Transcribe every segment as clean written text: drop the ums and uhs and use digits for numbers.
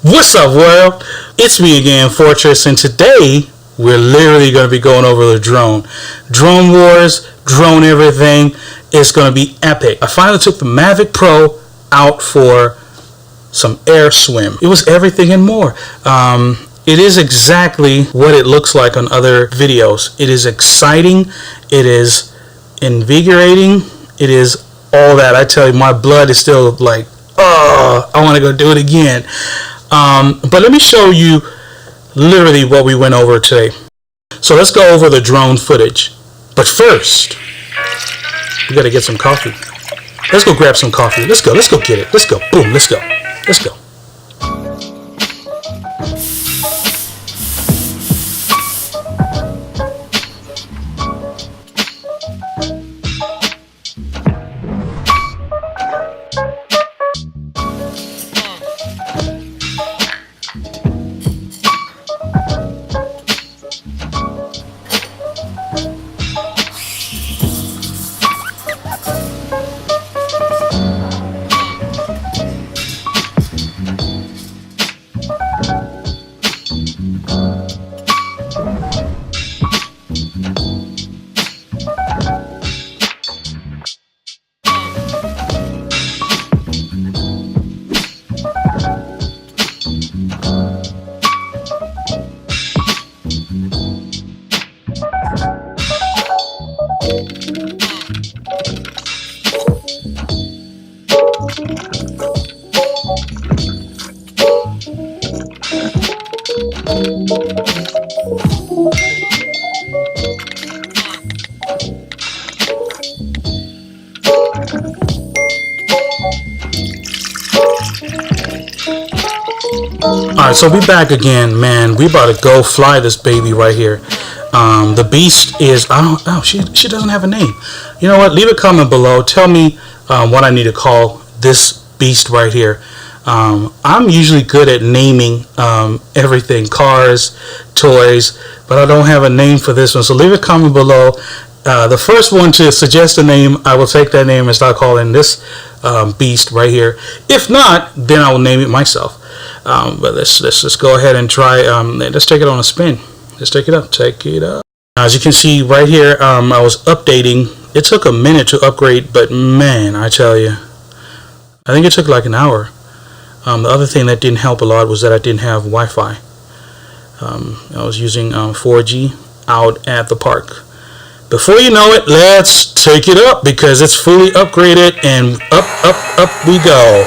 What's up, world? It's me again, Fortraiture, and today we're literally going to be going over the drone wars, drone everything. It's going to be epic. I finally took the Mavic Pro out for some air swim. It was everything and more. It is exactly what it looks like on other videos. It is exciting. It is invigorating. It is all that. I tell you, my blood is still like, oh, I want to go do it again. But let me show you literally what we went over today. So let's go over the drone footage. But first, we gotta get some coffee. Let's go grab some coffee. Let's go get it. Let's go. Boom, let's go. Let's go. Alright, so we back again, man. We about to go fly this baby right here. The beast is, she doesn't have a name. You know what? Leave a comment below. Tell me what I need to call this beast right here. I'm usually good at naming everything, cars, toys, but I don't have a name for this one. So leave a comment below. The first one to suggest a name, I will take that name and start calling this beast right here. If not, then I will name it myself. But let's just go ahead and try. Let's take it on a spin. Let's take it up. Take it up. As you can see right here, I was updating. It took a minute to upgrade, but man, I tell you, I think it took like an hour. The other thing that didn't help a lot was that I didn't have Wi-Fi. I was using 4G out at the park. Before you know it, let's take it up because it's fully upgraded, and up we go.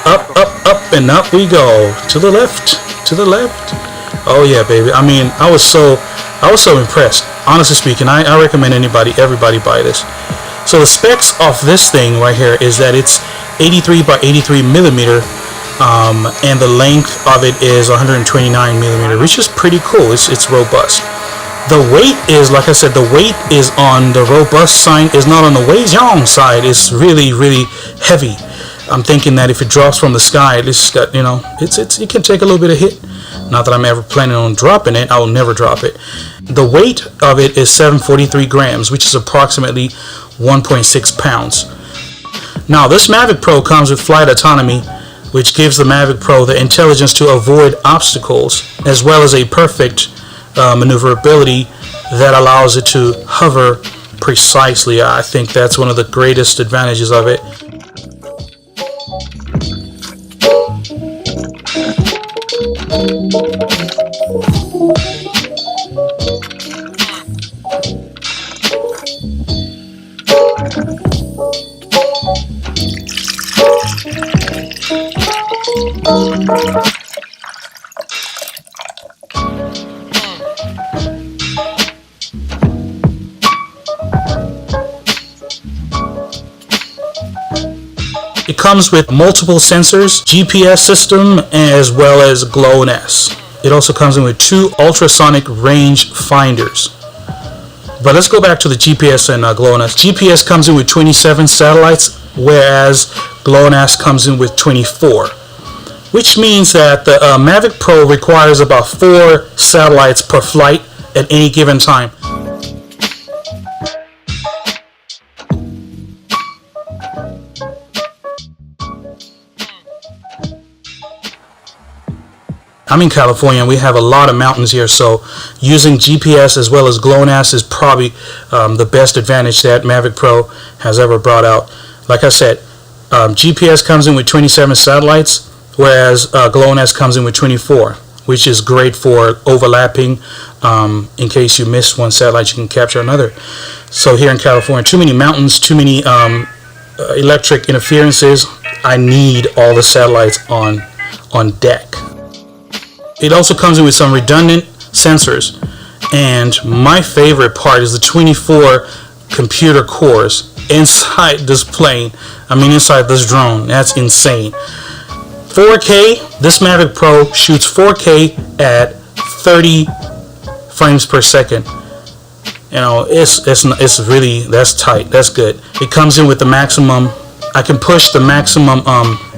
Up and up we go. To the left. Oh yeah, baby. I mean, I was so impressed. Honestly speaking, I recommend everybody buy this. So the specs of this thing right here is that it's 83 by 83 millimeter, and the length of it is 129 millimeter, which is pretty cool. It's robust. The weight is, like I said, the weight is on the robust side, is not on the Weijiang side. It's really heavy. I'm thinking that if it drops from the sky, it's got, you know, it can take a little bit of hit. Not that I'm ever planning on dropping it. I will never drop it. The weight of it is 743 grams, which is approximately 1.6 pounds. Now, this Mavic Pro comes with flight autonomy, which gives the Mavic Pro the intelligence to avoid obstacles, as well as a perfect maneuverability that allows it to hover precisely. I think that's one of the greatest advantages of it. It comes with multiple sensors, GPS system, as well as GLONASS. It also comes in with 2 ultrasonic range finders. But let's go back to the GPS and GLONASS. GPS comes in with 27 satellites, whereas GLONASS comes in with 24. Which means that the Mavic Pro requires about 4 satellites per flight at any given time. I'm in California and we have a lot of mountains here, so using GPS as well as GLONASS is probably the best advantage that Mavic Pro has ever brought out. Like I said, GPS comes in with 27 satellites, whereas GLONASS comes in with 24, which is great for overlapping. In case you miss one satellite, you can capture another. So here in California, too many mountains, too many electric interferences. I need all the satellites on deck. It also comes in with some redundant sensors, and my favorite part is the 24 computer cores inside this plane. Inside this drone. That's insane. 4K. This Mavic Pro shoots 4K at 30 frames per second. It's really, that's tight. That's good. It comes in with the maximum. I can push the maximum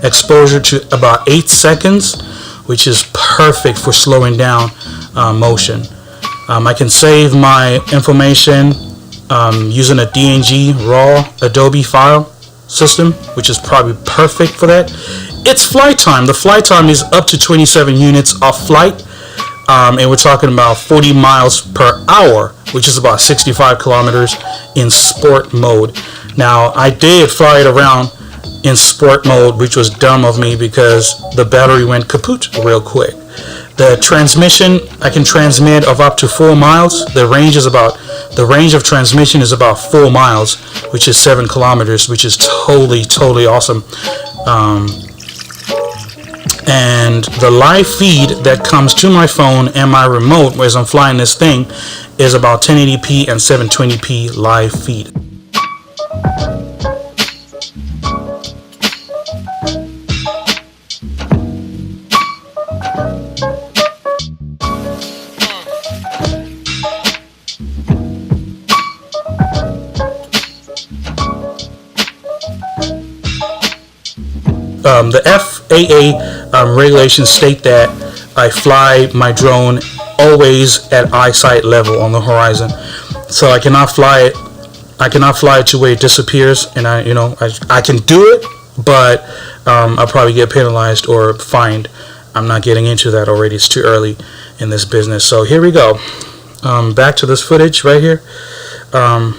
exposure to about 8 seconds, which is perfect for slowing down motion. I can save my information using a DNG raw Adobe file system, which is probably perfect for that. It's flight time. The flight time is up to 27 units of flight, and we're talking about 40 miles per hour, which is about 65 kilometers in sport mode. Now, I did fly it around in sport mode, which was dumb of me because the battery went kaput real quick. The transmission, I can transmit of up to 4 miles. The range of transmission is about 4 miles, which is 7 kilometers, which is totally awesome. And the live feed that comes to my phone and my remote as I'm flying this thing is about 1080p and 720p live feed. The FAA regulations state that I fly my drone always at eyesight level on the horizon, so I cannot fly it to where it disappears. And I can do it, but I'll probably get penalized or fined. I'm not getting into that already. It's too early in this business. So here we go. Back to this footage right here. I'm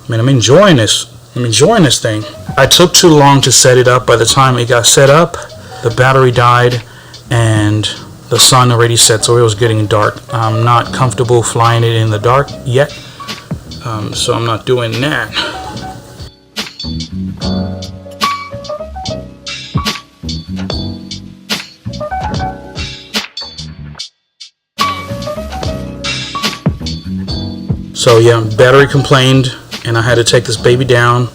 enjoying this. I'm enjoying this thing. I took too long to set it up. By the time it got set up, the battery died and the sun already set, so it was getting dark. I'm not comfortable flying it in the dark yet, so I'm not doing that. So yeah, battery complained and I had to take this baby down.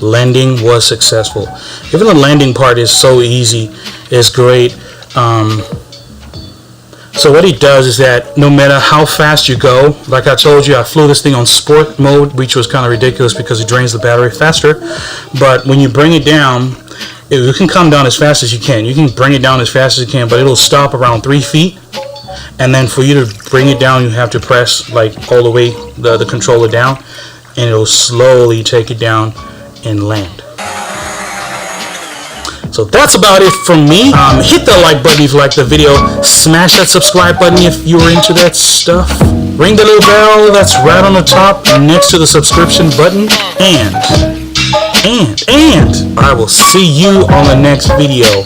Landing was successful. Even the landing part is so easy. It's great. So what he does is that no matter how fast you go, like I told you, I flew this thing on sport mode, which was kind of ridiculous because it drains the battery faster. But when you bring it down, you can come down as fast as you can. You can bring it down as fast as you can, but it'll stop around 3 feet. And then for you to bring it down, you have to press like all the way the controller down, and it'll slowly take it down and land. So that's about it from me. Hit the like button if you like the video. Smash that subscribe button if you were into that stuff. Ring the little bell that's right on the top next to the subscription button. And I will see you on the next video.